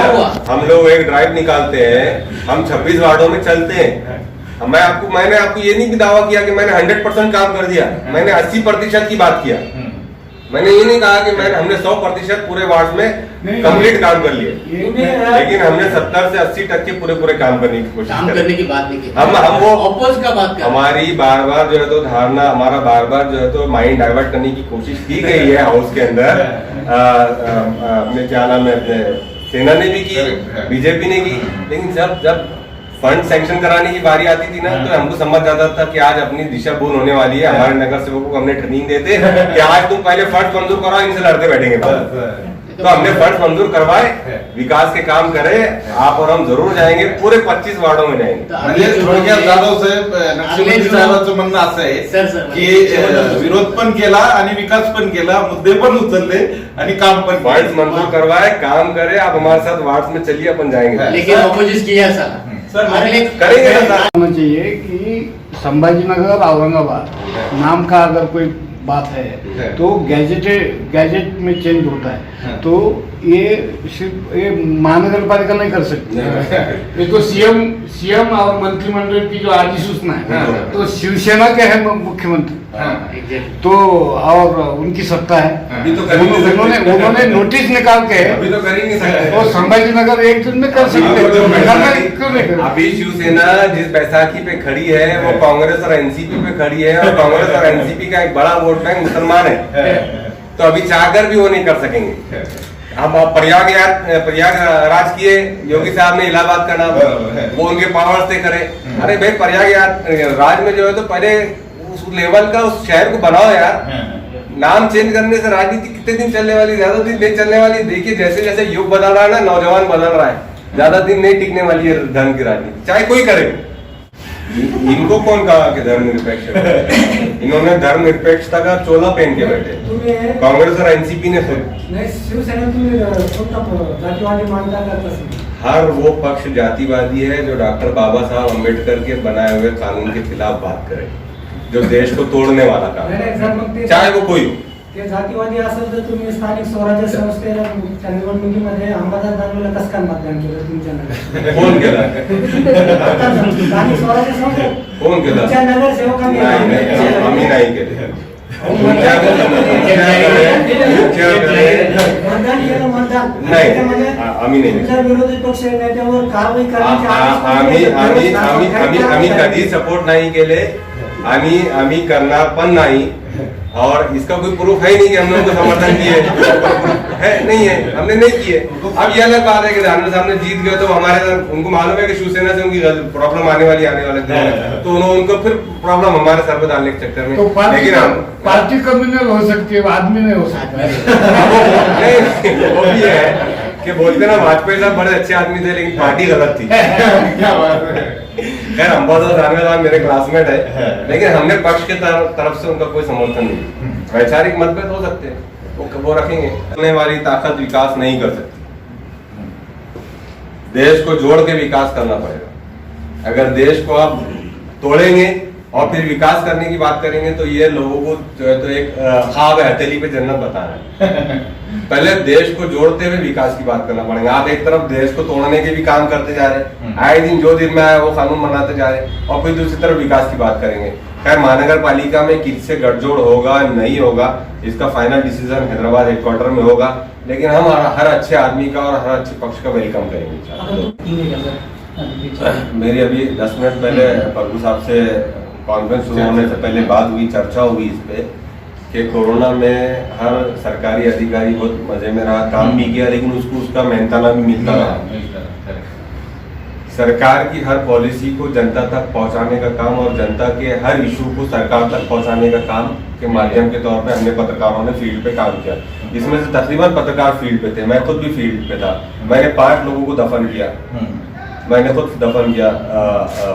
हम लोग एक ड्राइव निकालते हैं, हम 26 वार्डों में चलते हैं। मैंने आपको ये नहीं दावा किया कि मैंने 100% काम कर दिया, मैंने 80% की बात किया। मैंने ये नहीं कहा कि हमने 100% पूरे वार्ड में कंप्लीट काम कर लिए, लेकिन हमने 70 से 80% पूरे काम करने की कोशिश करने की बात नहीं की। हम वो अपोज का बात कर, हमारी बार बार जो है तो धारणा, हमारा बार बार जो है तो माइंड डाइवर्ट करने की कोशिश की गई है हाउस के अंदर। अपने क्या नाम है, अपने सेना ने भी की, बीजेपी ने की, लेकिन जब फंड सैंक्शन कराने की बारी आती थी ना तो हमको समझ जाता था कि आज अपनी दिशा भूल होने वाली है। हमारे नगर सेवकों को हमने ट्रेनिंग देते कि आज तुम पहले फंड मंजूर कराओ, इनसे लड़ते बैठेंगे। तो हमने फंड मंजूर करवाए, विकास के काम करे, आप और हम जरूर जाएंगे, पूरे 25 वार्डों में जाएंगे। थोडक्यात जाधव साहेब, नक्षलवादी साहेबांचं म्हणणं असं आहे की विरोध पण केला आणि विकास पण केला, मुद्दे पण उचलले आणि काम पण फंड मंजूर करवाए, काम करे, आप हमारे साथ वार्ड में चलिए, अपन जाएंगे। लेकिन अपोजिशन किया सर करेंगे ना सर। होना चाहिए कि संभाजीनगर औरंगाबाद नाम का अगर कोई बात है तो गैजेट में चेंज होता है। तो ये सिर्फ ये महानगर पालिका नहीं कर सकती। ये तो सीएम और मंत्रिमंडल की जो अधिसूचना है, तो शिवसेना के है मुख्यमंत्री, तो और उनकी सत्ता है। अभी तो उन्होंने नोटिस निकाल के अभी तो कर ही नहीं सकते। तो संभाजीनगर एक दिन में कर सकते हैं, क्यों नहीं कर? अभी शिवसेना जिस बैसाखी पे खड़ी है वो कांग्रेस और एनसीपी पे खड़ी है, और कांग्रेस और एनसीपी का एक बड़ा वोट बैंक मुसलमान है। तो अभी चाहकर भी वो नहीं कर सकेंगे। अब प्रयागराज किए योगी साहब ने, इलाहाबाद का नाम, वो उनके पावर से करे। अरे भाई प्रयागराज में जो है तो पहले उस लेवल का उस शहर को बनाओ यार। नाम चेंज करने से राजनीति कितने दिन चलने वाली, ज्यादा दिन नहीं चलने वाली। देखिए जैसे जैसे युग बदल रहा है ना, नौजवान बदल रहा है, ज्यादा दिन नहीं टिकने वाली है धर्म की राजनीति, चाहे कोई करे। इनको कौन कहा कि धर्म निरपेक्ष है? इन्होंने धर्म निरपेक्षता का चोला पहन के बैठे। कांग्रेस और एनसीपी ने शिवसेना तुम्ही कोणता जातीवादी मानता का तसं? हर वो पक्ष जातिवादी है जो डॉक्टर बाबा साहब अम्बेडकर के बनाए हुए कानून के खिलाफ बात करे, जो देश को तोड़ने वाला काम नाही, है, सर, मग ते- चाहे वो कोई हो। ते जातीवादी असेल तर तुम्ही स्थानिक स्वराज्य संस्थेला त्या निवडणुकीमध्ये अंबादास दानवेला कसं काय मतदान केलं तुमच्या नगर? कौन केला? स्थानिक स्वराज्य संस्था कौन केला? तुमच्या नगरसेवकांनी नाही नाही, आम्ही नाही केले। मतदान केलं, मतदान नाही, त्याच्यामध्ये आम्ही नाही. तुमच्या विरोधी पक्ष नेत्यावर कारवाई करण्याचे आम्ही कधी सपोर्ट नाही केले आणि आम्ही करणार पण नाही। और इसका कोई प्रूफ है नहीं कि हमने उनको समर्थन किए है, नहीं है, हमने नहीं किए। अब ये अलग बात है कि दानवे साहब ने जीत गए तो हमारे, उनको मालूम है कि शिवसेना से उनकी प्रॉब्लम आने वाले दिनों में, तो उन्होंने उनको फिर प्रॉब्लम हमारे सर पे डालने के चक्कर में। तो लेकिन हम पार्टी कम्युनल हो सकती है, आदमी नहीं हो सकता। नहीं, वो भी है कि बोलते ना वाजपेयी साहब बड़े अच्छे आदमी थे लेकिन पार्टी गलत थी। क्या बात है। खैर अम्बादास दानवे साहब मेरे क्लासमेट है, लेकिन हमने पक्ष के तरफ से उनका कोई समर्थन नहीं। वैचारिक मतभेद हो सकते हैं, वो रखेंगे। चलने वाली ताकत विकास नहीं कर सकती, देश को जोड़ के विकास करना पड़ेगा। अगर देश को आप तोड़ेंगे और फिर विकास करने की बात करेंगे तो ये लोगों को जो है तो एक ख्वाब है, हथेली पे जन्नत बता रहा है। पहले देश को जोड़ते हुए विकास की बात करना पड़ेगा। आप एक तरफ देश को तोड़ने के भी काम करते जा रहे हैं, आए दिन जो दिन में आया वो कानून बनाते जा रहे हैं, और फिर दूसरी तरफ विकास की बात करेंगे। खैर महानगर पालिका में किससे गठजोड़ होगा नहीं होगा इसका फाइनल डिसीजन हैदराबाद हेडक्वार्टर में होगा, लेकिन हम हर अच्छे आदमी का और हर अच्छे पक्ष का वेलकम करेंगे। मेरी अभी 10 मिनट पहले प्रभु साहब से कॉन्फ्रेंस शुरू होने से पहले बात हुई, चर्चा हुई इस पे कि कोरोना में हर सरकारी अधिकारी बहुत मजे में रहा, काम भी किया, लेकिन उसको उसका मेहनताना भी मिलता रहा। सरकार की हर पॉलिसी को जनता तक पहुंचाने का काम और जनता के हर इशू को सरकार तक पहुंचाने का काम के माध्यम के तौर पे हमने पत्रकारों ने फील्ड पे काम किया। इसमें से तकरीबन पत्रकार फील्ड पे थे, मैं खुद भी फील्ड पे था। मैंने 5 लोगों को दफन किया, मैंने खुद दफन किया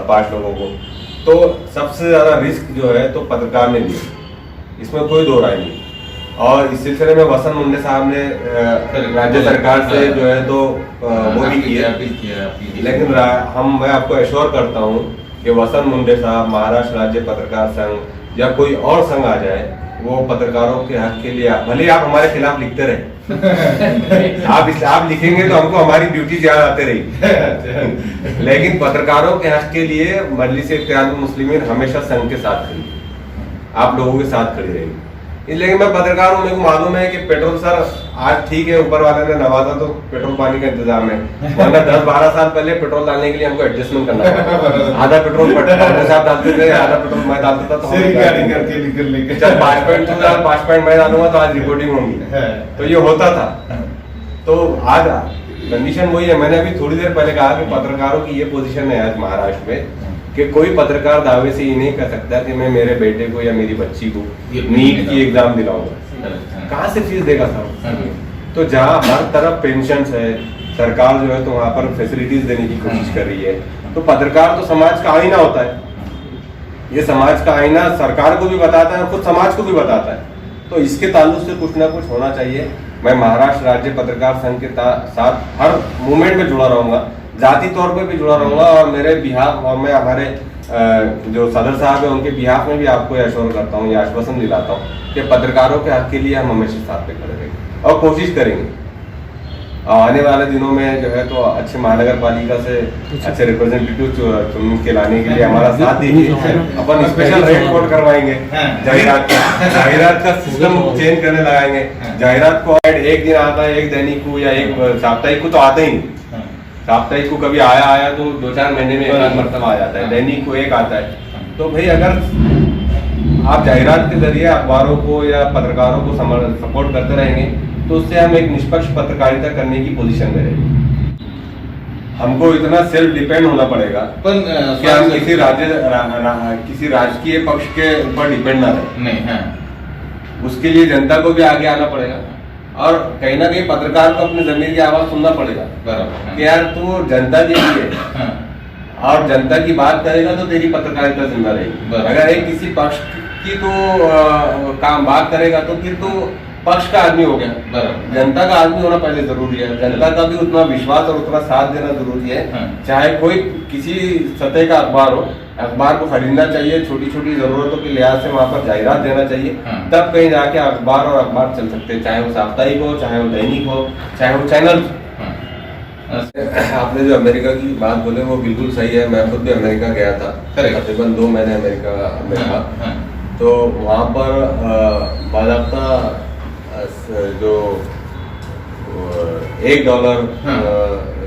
5 लोगों को। तो सबसे ज्यादा रिस्क जो है तो पत्रकार ने लिया, इसमें कोई दो राय नहीं। और इस सिलसिले में वसंत मुंडे साहब ने राज्य सरकार से जो है तो वो भी किया, लेकिन मैं आपको एश्योर करता हूँ कि वसंत मुंडे साहब, महाराष्ट्र राज्य पत्रकार संघ या कोई और संघ आ जाए, वो पत्रकारों के हक के लिए, भले आप हमारे खिलाफ लिखते रहे आप लिखेंगे तो हमको हमारी ड्यूटी याद आते रही, लेकिन पत्रकारों के हक के लिए मजलिस इत्तेहादुल मुस्लिमीन हमेशा संघ के साथ खड़ी, आप लोगों के साथ खड़ी रहेगी। इसलिए मैं पत्रकार हूँ, मेरे को मालूम है कि पेट्रोल सर आज ठीक है, ऊपर वाले ने नवाजा तो पेट्रोल पानी का इंतजाम है, वरना 10-12 साल पहले पेट्रोल डालने के लिए हमको एडजस्टमेंट करना पड़ा। आधा पेट्रोल पटना साहब डालते थे, आधा पेट्रोल मैं डालता था, तो चल 5 पॉइंट तू डाल, 5 पॉइंट मैं डालूंगा तो आज रिपोर्टिंग होगी, तो ये होता था। तो आज कंडीशन वही है। मैंने अभी थोड़ी देर पहले कहा कि पत्रकारों की ये पोजीशन है आज महाराष्ट्र में कि कोई पत्रकार दावे से ये नहीं कर सकता कि मैं मेरे बेटे को या मेरी बच्ची को नीट की एग्जाम दिलाऊंगा, कहाँ से फीस देगा साहब? तो जहाँ हर तरफ पेंशन है, सरकार जो है तो वहां पर फैसिलिटीज देने की कोशिश कर रही है, तो पत्रकार तो समाज का आईना होता है। ये समाज का आईना सरकार को भी बताता है, खुद समाज को भी बताता है, तो इसके ताल्लुक से कुछ ना कुछ होना चाहिए। मैं महाराष्ट्र राज्य पत्रकार संघ के साथ हर मूवमेंट में जुड़ा रहूंगा, जाति तौर पे भी जुड़ा रहूंगा, और मेरे बिहाफ और मैं हमारे जो सदर साहब है उनके बिहाफ में भी आपको एश्योर करता हूँ, ये आश्वासन दिलाता हूँ कि पत्रकारों के हक के लिए हम हमेशा साथ पे खड़े रहेंगे और कोशिश करेंगे आने वाले दिनों में जो है तो अच्छे महानगर पालिका से अच्छे रिप्रेजेंटेटिव चुन के लाने के लिए हमारा साथ दीजिए। अपन स्पेशल रेड कोड करवाएंगे, जाहिरात का सिस्टम चेंज करने लगाएंगे। जाहिरात को एक दिन आता है, एक दैनिक को या एक साप्ताहिक को तो आता ही नहीं, साप्ताहिक को कभी आया तो 2-4 महीने में एक मरतबा आ जाता है, दैनिक को एक आता है। तो भाई अगर आप जाहिरात के जरिए अखबारों को या पत्रकारों को सपोर्ट करते रहेंगे तो उससे हम एक निष्पक्ष पत्रकारिता करने की पोजीशन में रहेंगे। हमको इतना सेल्फ डिपेंड होना पड़ेगा कि हम किसी राजकीय पक्ष के ऊपर डिपेंड ना रहे। नहीं है उसके लिए जनता को भी आगे आना पड़ेगा और कहीं ना कहीं पत्रकार को अपने जमीर की आवाज सुनना पड़ेगा बराबर कि यार तू जनता के लिए हाँ, और जनता की बात करेगा तो तेरी पत्रकारिता जिंदा रहेगी। बराबर। अगर एक किसी पक्ष की तो काम बात करेगा तो फिर तो पक्ष का आदमी हो गया। बराबर। जनता का आदमी होना पहले जरूरी है, जनता का भी उतना विश्वास और उतना साथ देना जरूरी है। हाँ। चाहे कोई किसी सतह का अखबार हो, अखबार को खरीदना चाहिए, छोटी छोटी जरूरतों के लिहाज से वहां पर जाहिरात देना चाहिए। हाँ। तब कहीं जाके अखबार और अखबार चल सकते हैं, चाहे वो साप्ताहिक हो, चाहे वो दैनिक हो, चाहे वो चैनल। हाँ, आपने जो अमेरिका की बात बोले वो बिल्कुल सही है। मैं खुद भी अमेरिका गया था, Correct. तकरीबन 2 महीने अमेरिका में था। हाँ, हाँ, तो वहाँ पर बाज़ाब्ता जो $1 हाँ।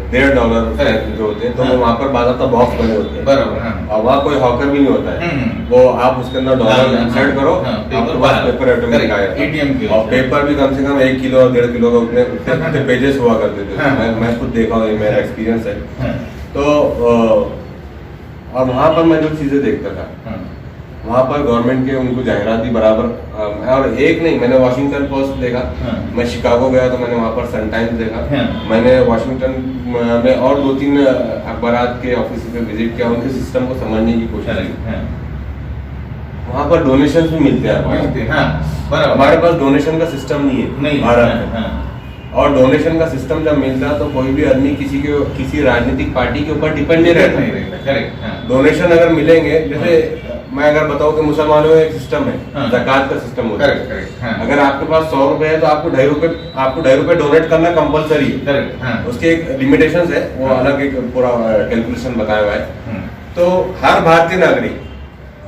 $1.5 जो होते हैं, तो हाँ। वहाँ पर बाज़ाब्ता बॉक्स बने होते हैं। बराबर, हाँ। और वहाँ कोई हॉकर भी नहीं होता है। हम्म। वो आप उसके अंदर हाँ, डॉलर हाँ, इंसर्ट करो, हाँ, आपके पेपर पास बाहर। Paper automatic Correct. आएगा। ATM के और पेपर भी कम से कम 1 किलो और 1.5 किलो का उतने पेजेस हुआ करते थे। हाँ। मैं खुद देखा हूँ, ये मेरा एक्सपीरियंस है। हाँ, तो और वहाँ पर मैं जो चीजें देखता था, हाँ, वहाँ पर गवर्नमेंट के उनको जाहिरात भी बराबर, और एक नहीं, मैंने वॉशिंगटन पोस्ट देखा, हाँ। मैं शिकागो गया तो मैंने वहाँ पर सन टाइम्स देखा, हाँ। मैंने वॉशिंगटन में और 2-3 अखबारात के ऑफिस पे विजिट किया, उनके सिस्टम को समझने की कोशिश की। Correct. हाँ, वहाँ पर डोनेशन भी मिलते हैं मिलते हैं, हमारे। हाँ, बराबर। हमारे पास डोनेशन का सिस्टम नहीं है नहीं, भारत हाँ, में। हाँ, और डोनेशन का सिस्टम जब मिलता है तो कोई भी आदमी किसी राजनीतिक पार्टी के ऊपर डिपेंड नहीं रहता। नहीं रहेगा, correct, हाँ, डोनेशन अगर मिलेंगे, जैसे मैं अगर बताऊं कि मुसलमानों में एक सिस्टम है, हाँ। ज़कात का सिस्टम होता Correct, है। correct, हाँ। अगर आपके पास 100 रुपए है तो आपको ₹2.5 डोनेट करना कंपलसरी है। Correct, हाँ, उसके एक लिमिटेशंस है, वो हाँ। अलग एक पूरा कैलकुलेशन बताया हुआ है। हम्म, तो हर भारतीय नागरिक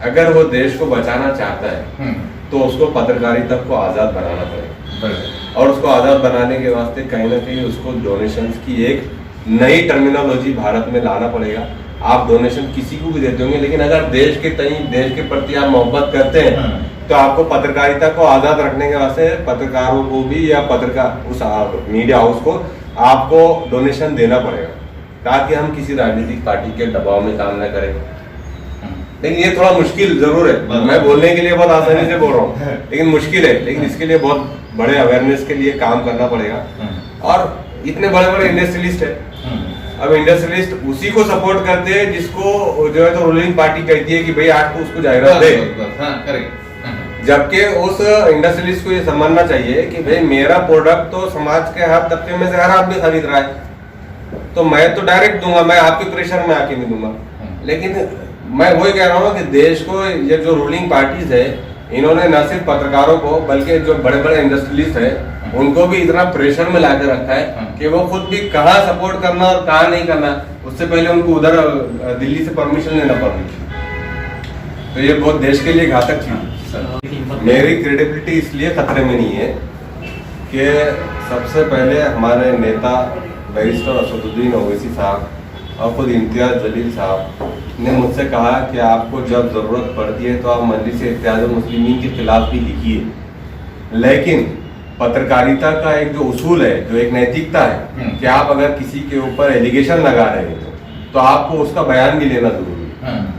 अगर वो देश को बचाना चाहता है हम्म, तो उसको पत्रकारिता को आजाद बनाना पड़ेगा, बराबर। और उसको आजाद बनाने के वास्ते कहीं ना कहीं उसको डोनेशंस की एक नई टर्मिनोलॉजी भारत में लाना पड़ेगा। आप डोनेशन किसी को भी देते होंगे, लेकिन अगर देश के प्रति आप मोहब्बत करते हैं, हाँ। तो आपको पत्रकारिता को आजाद रखने के वास्ते पत्रकारों को भी या पत्रकार उस मीडिया हाउस को आपको डोनेशन देना पड़ेगा, ताकि हम किसी राजनीतिक पार्टी के दबाव में काम न करें। लेकिन ये थोड़ा मुश्किल जरूर है, मैं बोलने के लिए बहुत आसानी से बोल रहा हूँ, लेकिन मुश्किल है। लेकिन इसके लिए बहुत बड़े अवेयरनेस के लिए काम करना पड़ेगा। और इतने बड़े बड़े इंडस्ट्रियलिस्ट है, अब इंडस्ट्रियलिस्ट उसी को सपोर्ट करते हैं जिसको जो है तो रूलिंग पार्टी कहती है कि भाई आज तो उसको जाहिरात दे, जबकि उस इंडस्ट्रियलिस्ट को ये समझना चाहिए कि भाई मेरा प्रोडक्ट तो समाज के हर तबके में से हर आदमी खरीद रहा है, तो मैं तो डायरेक्ट दूंगा, मैं आपके प्रेशर में आके नहीं दूंगा। लेकिन मैं वही कह रहा हूँ कि देश को ये जो रूलिंग पार्टीज है, इन्होंने न सिर्फ पत्रकारों को बल्कि जो बड़े बड़े इंडस्ट्रियलिस्ट है उनको भी इतना प्रेशर में लाकर रखा है कि वो खुद भी कहाँ सपोर्ट करना और कहाँ नहीं करना, उससे पहले उनको उधर दिल्ली से परमिशन लेना पड़ रही है। तो ये बहुत देश के लिए घातक चीज। मेरी क्रेडिबिलिटी इसलिए खतरे में नहीं है कि सबसे पहले हमारे नेता बैरिस्टर असदुद्दीन ओवैसी साहब और खुद इम्तियाज जलील साहब ने मुझसे कहा कि आपको जब जरूरत पड़ती है तो आप मजलिस इत्तेहादुल मुस्लिमीन के खिलाफ भी लिखिए, लेकिन पत्रकारिता का एक जो उसूल है, जो एक नैतिकता है कि आप अगर किसी के ऊपर एलिगेशन लगा रहे हैं तो आपको उसका बयान भी लेना जरूरी है।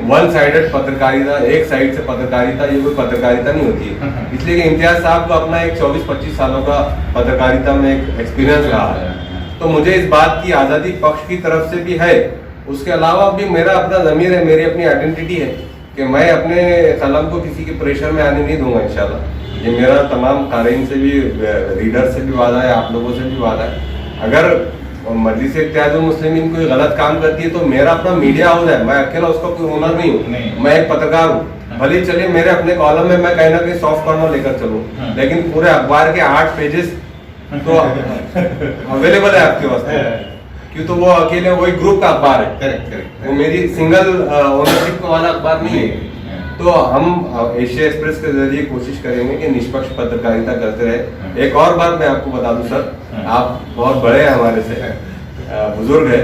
वन साइडेड पत्रकारिता, एक साइड से पत्रकारिता, ये कोई पत्रकारिता नहीं होती है। इसलिए कि इम्तियाज साहब को अपना एक 24-25 सालों का पत्रकारिता में एक एक्सपीरियंस रहा है, तो मुझे इस बात की आज़ादी पक्ष की तरफ से भी है। उसके अलावा भी मेरा अपना ज़मीर है, मेरी अपनी आइडेंटिटी है कि मैं अपने कलम को किसी के प्रेशर में आने नहीं दूंगा इंशाल्लाह। ये मेरा तमाम कारीन से भी, रीडर से भी वादा है, आप लोगों से भी वादा है। अगर मजलिस इत्तेहादुल मुस्लिमीन कोई गलत काम करती है तो मेरा अपना मीडिया हाउस है, मैं अकेला उसका कोई ओनर नहीं हूँ, मैं एक पत्रकार हूँ। भले चलिए मेरे अपने कॉलम में मैं कहीं ना कहीं सॉफ्ट कॉर्नर लेकर चलूँ, लेकिन पूरे अखबार के 8 पेजेस तो अवेलेबल है आपके वास्ते, क्यों तो वो अकेले वही ग्रुप का अखबार है, वो मेरी सिंगल ओनरशिप वाला अखबार नहीं है। तो हम एशिया एक्सप्रेस के जरिए कोशिश करेंगे कि निष्पक्ष पत्रकारिता करते रहे। एक और बात मैं आपको बता दूं सर, आप बहुत बड़े हैं हमारे से, बुजुर्ग है,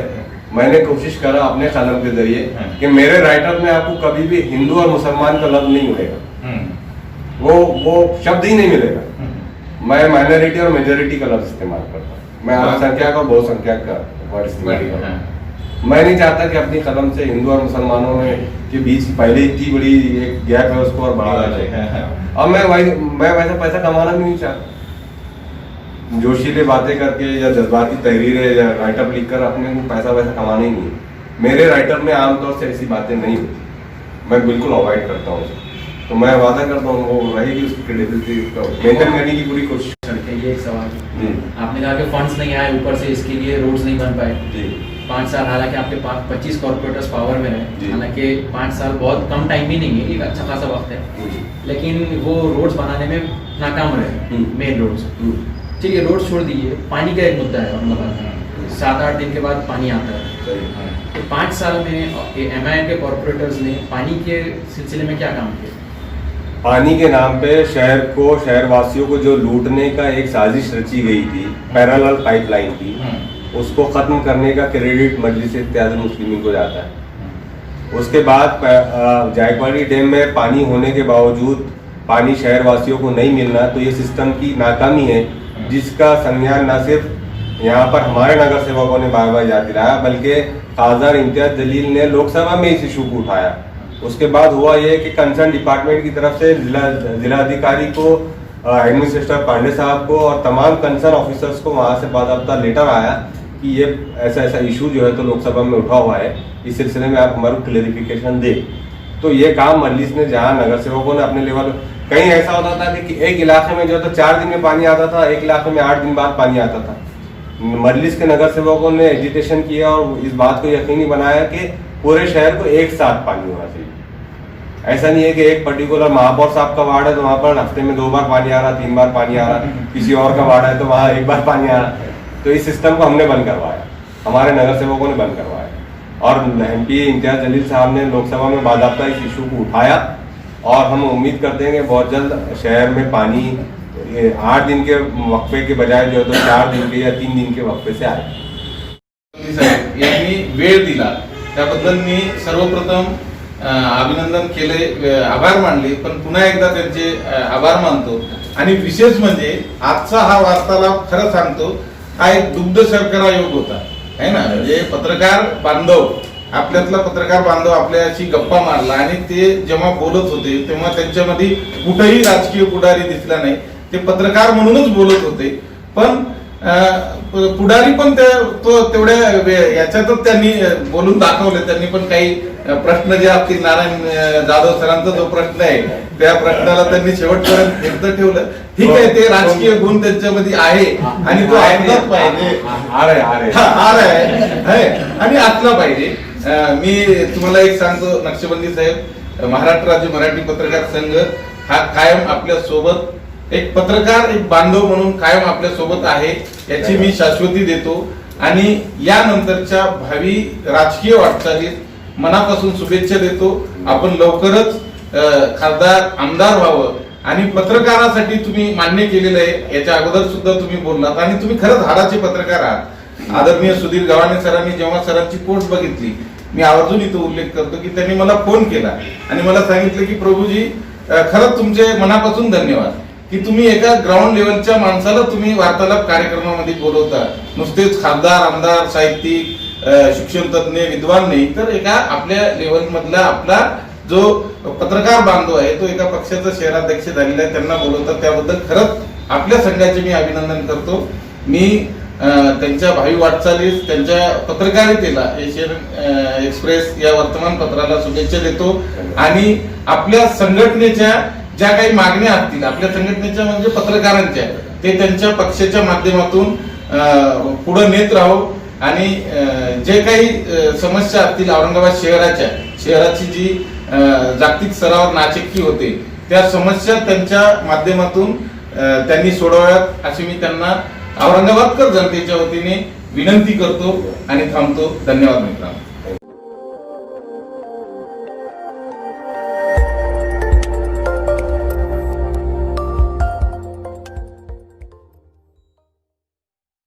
मैंने कोशिश करा अपने कलम के जरिए कि मेरे राइटर में आपको कभी भी हिंदू और मुसलमान का लफ्ज नहीं मिलेगा, वो शब्द ही नहीं मिलेगा। मैं माइनॉरिटी और मेजोरिटी का लफ्ज इस्तेमाल करता हूँ, मैं अल्पसंख्यक और बहुसंख्यक का वर्ड इस्तेमाल करता हूँ। मैं नहीं चाहता कि अपनी कलम से हिंदू और मुसलमानों में के बीच पहले इतनी बड़ी एक गैप है उसको और बढ़ाना चाहिए। और मैं वैसा पैसा कमाना भी नहीं चाहता। जोशीले बातें करके या जज्बाती तहरीरें या राइटअप लिखकर अपने को पैसा वैसा कमाना ही नहीं है। मेरे राइटर में आमतौर से ऐसी बातें नहीं होती, मैं बिल्कुल अवॉइड करता हूँ। तो मैं वादा करता हूँ वो रहेगी, उसकी क्रेडिबिलिटी मेंटेन करने की पूरी कोशिश। ये एक सवाल जी आपने कहा कि फंड्स नहीं आए, ऊपर से इसके लिए रोड्स नहीं बन पाए। जी 5 साल, हालांकि आपके पास 25 कॉर्पोरेटर्स पावर में जी। है, हालांकि 5 साल बहुत कम टाइम भी नहीं है, एक अच्छा खासा वक्त है, लेकिन वो रोड्स बनाने में नाकाम रहे, मेन रोड्स। चलिए रोड्स छोड़ दीजिए, पानी का एक मुद्दा है औरंगाबाद में, 7-8 दिन के बाद पानी आता है। तो 5 साल में MIM के कॉर्पोरेटर्स ने पानी के सिलसिले में क्या काम किया? पानी के नाम पे शहर वासियों को जो लूटने का एक साजिश रची गई थी पैरेलल पाइपलाइन की, उसको खत्म करने का क्रेडिट मजलिस इत्तेहाद मुस्लिमीन को जाता है। उसके बाद जायकवाड़ी डैम में पानी होने के बावजूद पानी शहर वासियों को नहीं मिलना, तो ये सिस्टम की नाकामी है, जिसका संज्ञान न सिर्फ यहाँ पर हमारे नगर सेवकों ने बार याद दिलाया, बल्कि काज़र इम्तियाज जलील ने लोकसभा में इस इशू को उठाया। उसके बाद हुआ ये कि कंसर्न डिपार्टमेंट की तरफ से जिलाधिकारी को, एडमिनिस्ट्रेटर पांडे साहब को और तमाम कंसर्न ऑफिसर्स को वहाँ से बाकायदा लेटर आया कि ये ऐसा इशू जो है तो लोकसभा में उठा हुआ है, इस सिलसिले में आप हमारे क्लेरिफिकेशन दे। तो ये काम मजलिस ने, जहाँ नगर सेवकों ने अपने लेवल, कहीं ऐसा होता था कि एक इलाके में जो तो 4 दिन में पानी आता था, एक इलाके में 8 दिन बाद पानी आता था। मजलिस के नगर सेवकों ने एजिटेशन किया और इस बात को यकीनी बनाया कि पूरे शहर को एक साथ पानी होना चाहिए। ऐसा नहीं है कि एक पर्टिकुलर महापौर साहब का वार्ड है तो वहां पर हफ्ते में 2 बार पानी आ रहा, 3 बार पानी आ रहा, किसी और का वार्ड है तो वहां 1 बार पानी आ रहा। तो इस सिस्टम को हमने बंद करवाया, हमारे नगर सेवकों ने बंद करवाया, और MP इम्तियाज जलील साहब ने लोकसभा में बाकायदा इस इशू को उठाया, और हम उम्मीद करते हैं कि बहुत जल्द शहर में पानी 8 दिन के वक्फे के बजाय जो है तो 4 दिन के या 3 दिन के वक्फे से आए। यांनी वेळ दिला त्याबद्दल मी सर्वप्रथम अभिनंदन केले, आभार मानले, पण पुन्हा एकदा त्यांचे आभार मानतो। आणि विशेष म्हणजे आजचा हा वार्तालाप खरं सांगतो हा एक दुग्ध शर्करा योग होता, है ना। म्हणजे पत्रकार बांधव, आपल्यातला पत्रकार बांधव आपल्याशी गप्पा मारला आणि ते जेव्हा बोलत होते तेव्हा त्यांच्यामध्ये कुठेही राजकीय पुढारी दिसला नाही, ते पत्रकार म्हणूनच बोलत होते। पण पुढारी पण तेवढ्या याच्यातच त्यांनी बोलून दाखवले। त्यांनी पण काही प्रश्न जे असतील, नारायण जाधव सरांचा जो प्रश्न आहे त्या प्रश्नाला त्यांनी शेवटपर्यंत एकदा ठेवलं। ठीक आहे, ते राजकीय गुण त्यांच्यामध्ये आहे आणि तो असलाच पाहिजे, आणि असला पाहिजे। मी तुम्हाला एक सांगतो नक्षबंदी साहेब, महाराष्ट्र राज्य मराठी पत्रकार संघ हा कायम आपल्या सोबत, एक पत्रकार, एक बांधव म्हणून कायम आपल्या सोबत आहे, याची मी शाश्वती देतो। आणि यानंतरच्या भावी राजकीय वाटचालीत मनापासून शुभेच्छा देतो। आपण लवकरच खासदार, आमदार व्हावं, आणि पत्रकारासाठी तुम्ही मान्य केलेलं आहे, याच्या अगोदर सुद्धा तुम्ही बोललात आणि तुम्ही खरंच हाडाचे पत्रकार आहात। आदरणीय सुधीर गव्हाणे सरांनी जेव्हा सरांची पोस्ट बघितली, मी आवर्जून इथं उल्लेख करतो की त्यांनी मला फोन केला आणि मला सांगितलं की प्रभूजी खरंच तुमचे मनापासून धन्यवाद की तुम्ही एका ग्राउंड लेवलच्या माणसाला तुम्ही वार्तालाप कार्यक्रमामध्ये बोलवता, नुसतेच खासदार, आमदार, साहित्यिक, शिक्षण तज्ञ, विद्वान नाही, तर एका आपल्या लेवल मधला आपला जो पत्रकार बांधव आहे तो एका पक्षाचा शहराध्यक्ष झालेला आहे, त्यांना बोलवतात, त्याबद्दल खरंच आपल्या संघाचे मी अभिनंदन करतो। मी त्यांच्या भावी वाटचालीस, त्यांच्या पत्रकारितेला एशियन एक्सप्रेस या वर्तमानपत्राला शुभेच्छा देतो आणि आपल्या संघटनेच्या ज्या काही मागण्या असतील, आपल्या संघटनेच्या म्हणजे पत्रकारांच्या, ते त्यांच्या पक्षाच्या माध्यमातून पुढे नेत राहू आणि जे काही समस्या असतील औरंगाबाद शहराची जी जागतिक स्तरावर नाचक्की होते, त्या समस्या त्यांच्या माध्यमातून त्यांनी सोडवाव्यात अशी मी त्यांना औरंगाबादकर जनतेच्या वतीने विनंती करतो आणि थांबतो। धन्यवाद मित्रांनो।